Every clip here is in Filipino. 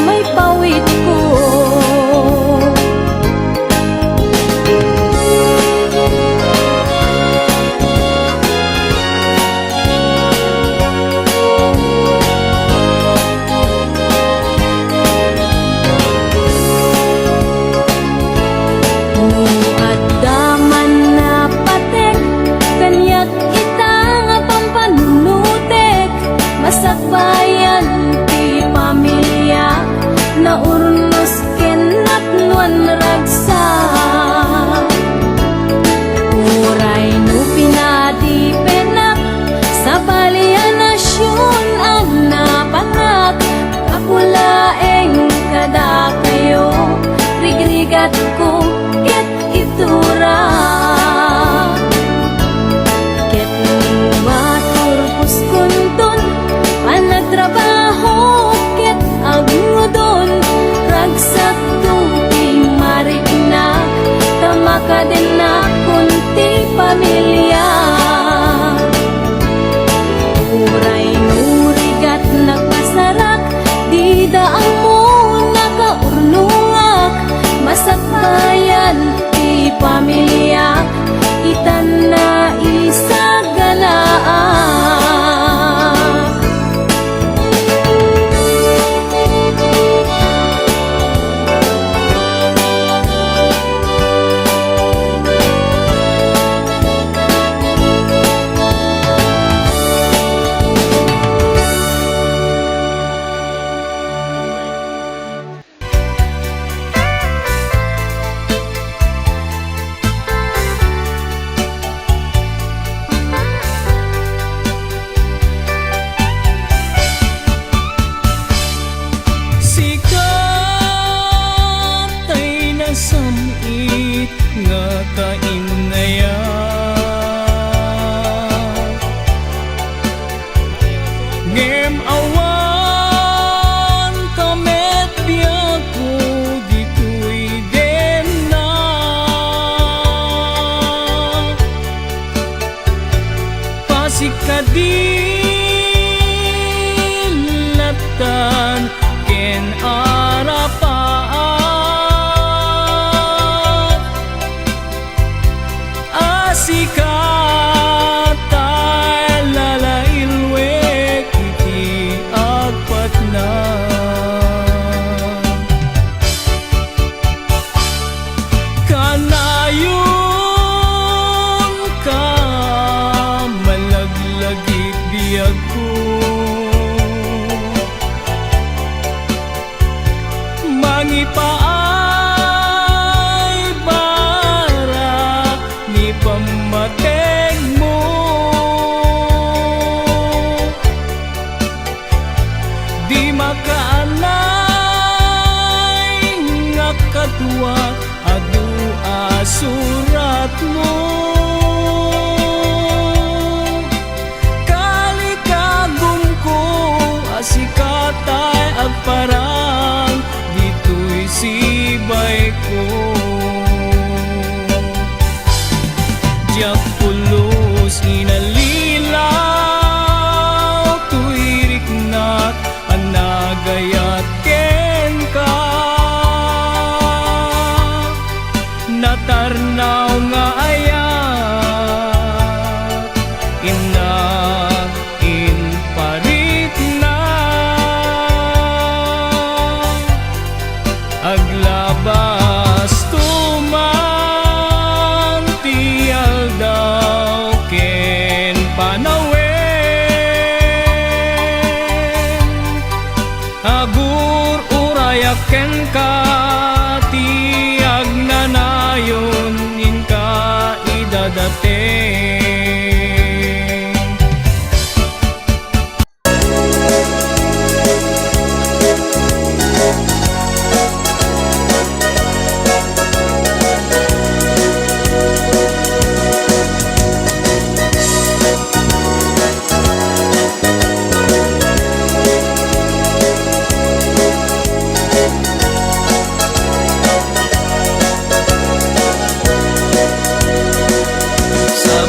may pawid ko. Sakbayan ti pamilya na urnos kenatluan ragsa. Uray no pinadi penak sa balian nasyon ang napanak. Kapulaeng kada kayo rigrigat ko ket itura. Ket matur puskunton nagtrabaho ket agudon ragsak tuting mariknak tamaka din na kunti pamilya. Uray nurigat nagpasarak di daang mo nakaurnungak masakbayan ti pamilya itan na isagalaan. Samit nga kainaya ngem awan kamet biag ko dito'y den na pasikadilatan ken arapa sikatay lalailwek iti agpat na kanayon ka malaglagit biyag ko mangipaay bara ni pamatay katwa adu asurat mo kalikagum ko asikatay agparang dito'y sibay ko diyak pulos inalilaw tuirik nat anagayat ken ka natarnaw nga ayat ina in parit na aglabas tuman tiyal daw ken panawen agur urayak ken ka tiyag nanayon inka idadating sa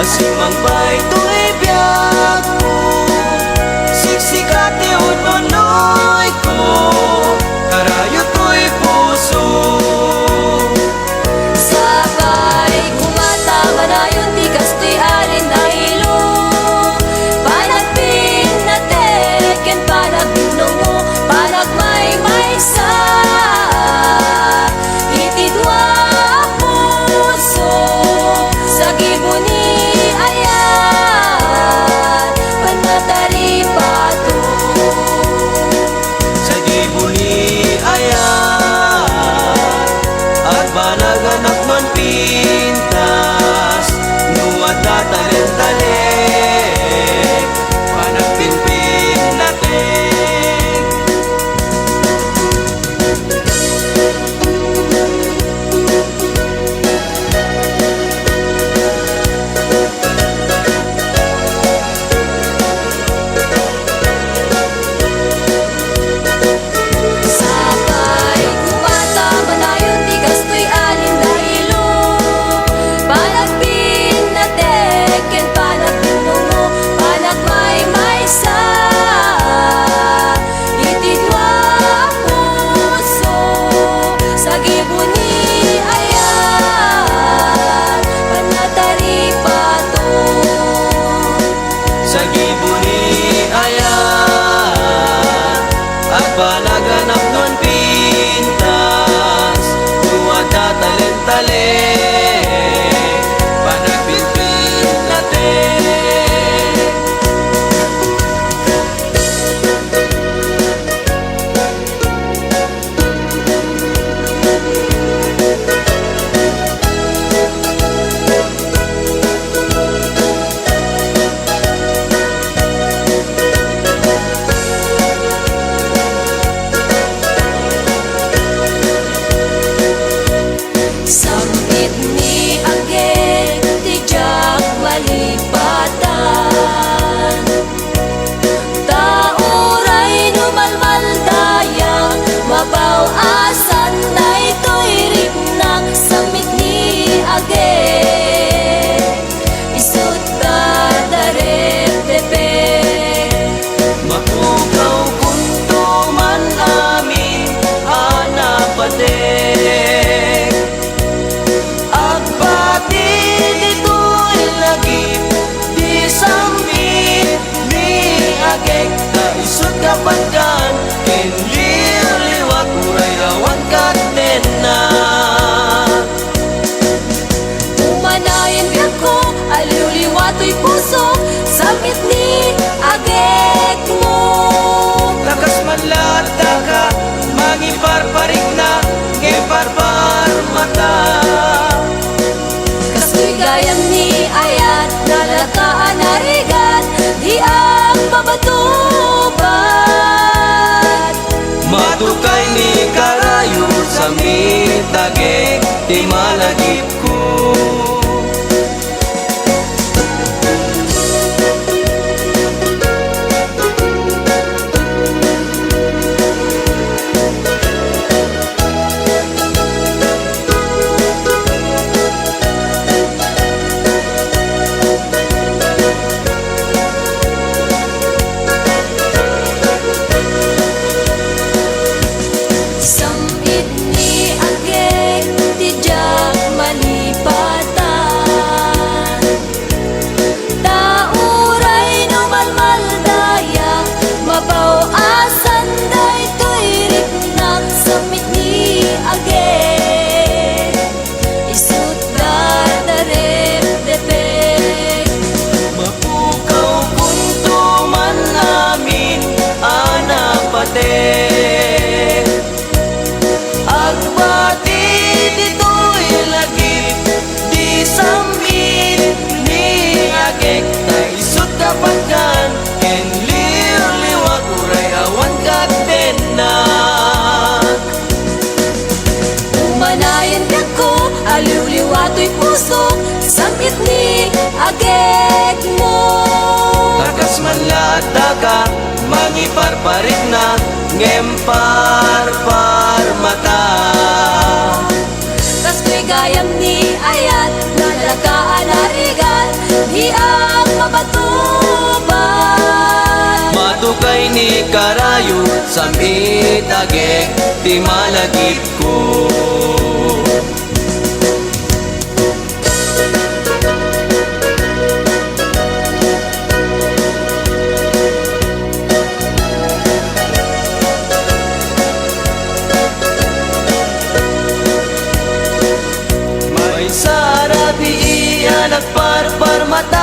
Asimang bay to'y biyak ko, siksikati unonoy ko, karayo to'y puso. Sabay kumatama na yung tigas to'y alin na ilo. Panagpin na teken, panagbinom mo, panagmay sa itidwa puso. Sa gibuni ayan, panatari pato. Sa gibuli ayan, at banaganap non pintas, nuwat tatalent-talent, panagpinpin natin. Sabay kumatama na yung tigas to'y alin na ilo. Panagpin na teken, panagbinom mo, panagmay sa itidwa puso. Sa gibuni ayan, panatari pato. Sa gibuni ayan, at banaganap non pintas, nuwat tatalent-talent, panagpinpin natin. Sambit ni Ageng, tijak malipatan. Tauray numalmaldayang, mabawasan na ito'y rignak. Sambit ni Ageng, isut tadaret tepek. Mapukaw kunto man amin anapatek, agbati dito'y lagip, di sambit ni agek, kaisut kapagkan, kenliliwag uray rawan katena. Umanayin biyak ko, aliw-liwato'y puso. Sambit ni Agek mo. Lakas manlata ka, mangiparparik na, ngeparpar mata. Kastoy gayam ni Ayat, nalakaan arigan, di ang babatubat. Matukay ni karayo sa mitagek, di malagip ko. Sambit ni Agek, tijak malipatan. Tauray numalmaldaya, mabawasan na ito'y rignak. Sambit ni Agek, isut tadaret tepek. Mapukaw kunto man amin anapatek, agbati dito'y lagip, di sambit ni agek, kaisut kapagkan, kenliliwag uray awan katenak. Umanayin biyak ko, aliw-liwato'y puso. Sambit ni Agek mo. Lakas manlata ka, mangiparparik na, ngemparpar mata. Kastoy gayam ni Ayat, nalakaan arigan, di ang mabatuban. Matukay ni karayo sa mitagek di malagip ko. May sarabi iyan at parparmatak,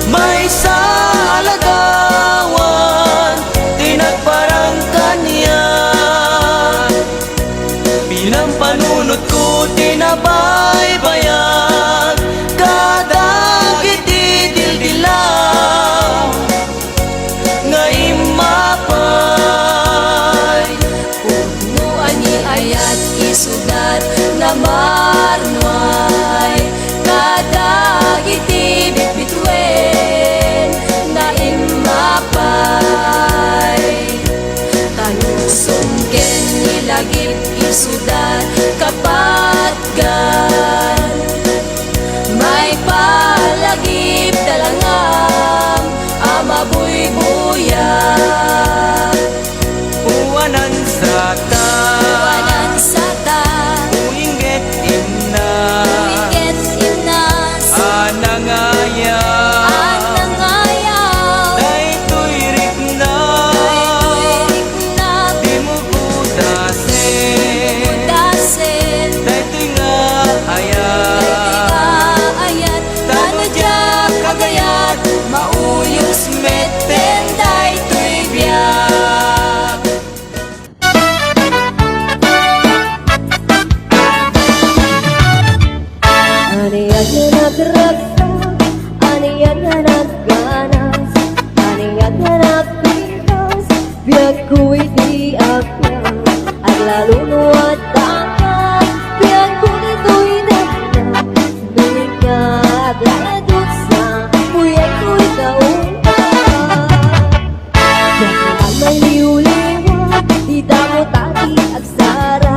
may salagawan tinagparang kanya. Bilang panunod ko tinabaybayan, kadagit idildilaw nga imapay. Punuan ni ayat isudat na marnoy, kadagit ibitbitwen na imapay. Tanusungken nilagip isudat kapatgan, may palagip talangam amabuybuyan. Uwanan sa ta, Wanan sa ta, uinggit imna, wiket imnas, anangaya, anangayaw, daytoy rikna, daytoy na di mo budasin, budasen, daytoy nga hayat, daytoy ayat, ano diyak kagayat, mauyos meten daytoy biyak. Aniyan na nagragsak, aniyan na nagganas, aniyan na nagpitas, biyag ko'y di akyan, at lalo nuwat takang, biyag ko nito'y nagna, nuwing ka at laladot sa, buyag ko'y kauntan. Diyan naman may liw-liwat, di damo tati agsara,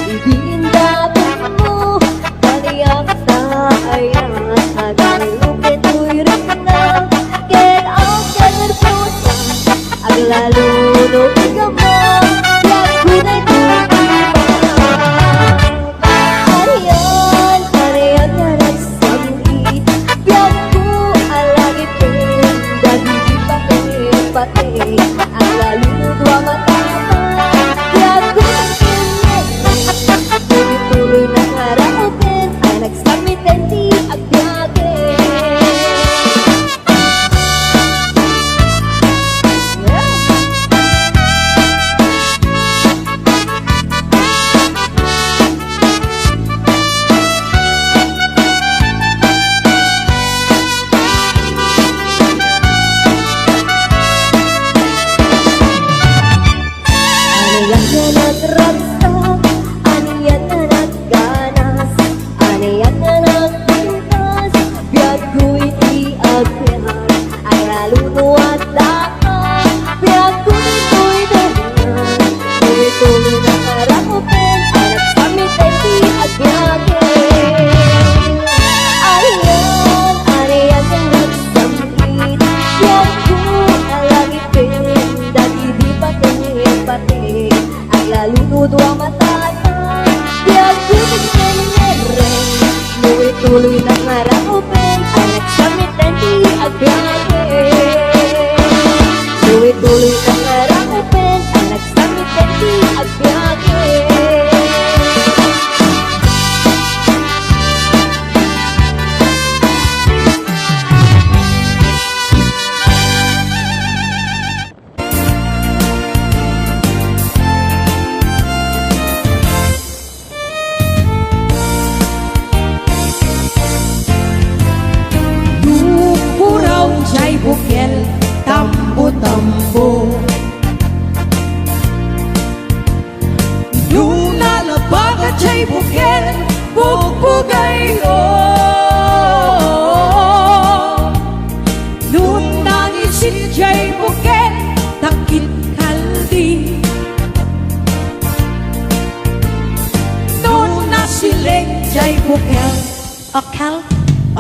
ibigin dapat mo, kaniyak taayat, hagay lukin to'y rin na, get out, get pusa, aglalunok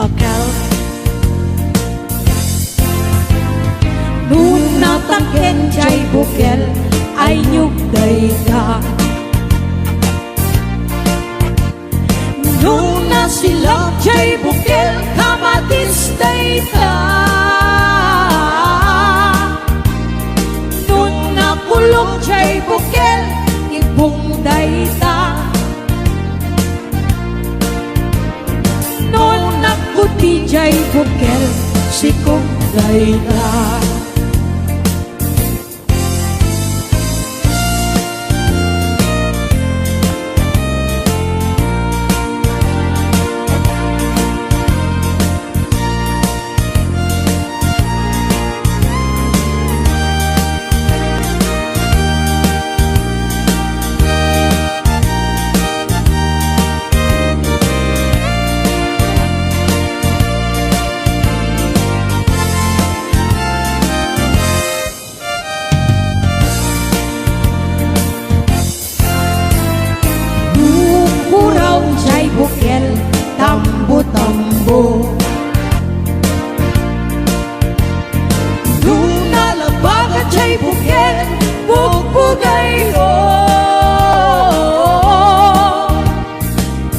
akal Nuna tangken jay bukel ay nyug dayta Nuna silak jay bukel kamatis dayta Nuna kulong jay bukel ibong dayta Nuna kuti jay bukel sikong dayta bukel tambo-tambo Luna labaga jay bukel bugbugay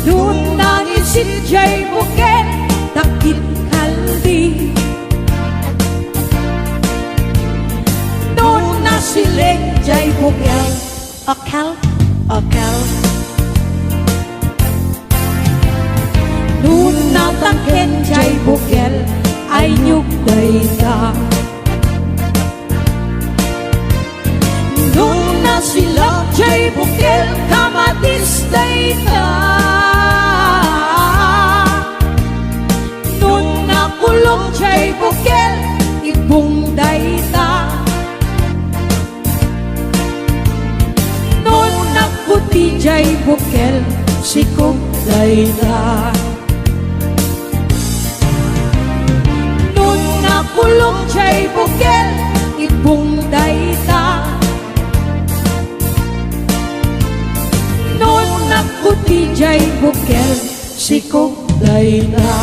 Luna ngisit jay bukel takit kaldi Luna sileng jay bukel akal Nuna tangken jay bukel ay nyug dayta Nuna silak jay bukel kamatis dayta Nuna kulong jay bukel ibong dayta Nuna kuti jay bukel sikong dayta Kulong jay bukel ibong dayta Nuna kuti jay bukel sikong dayta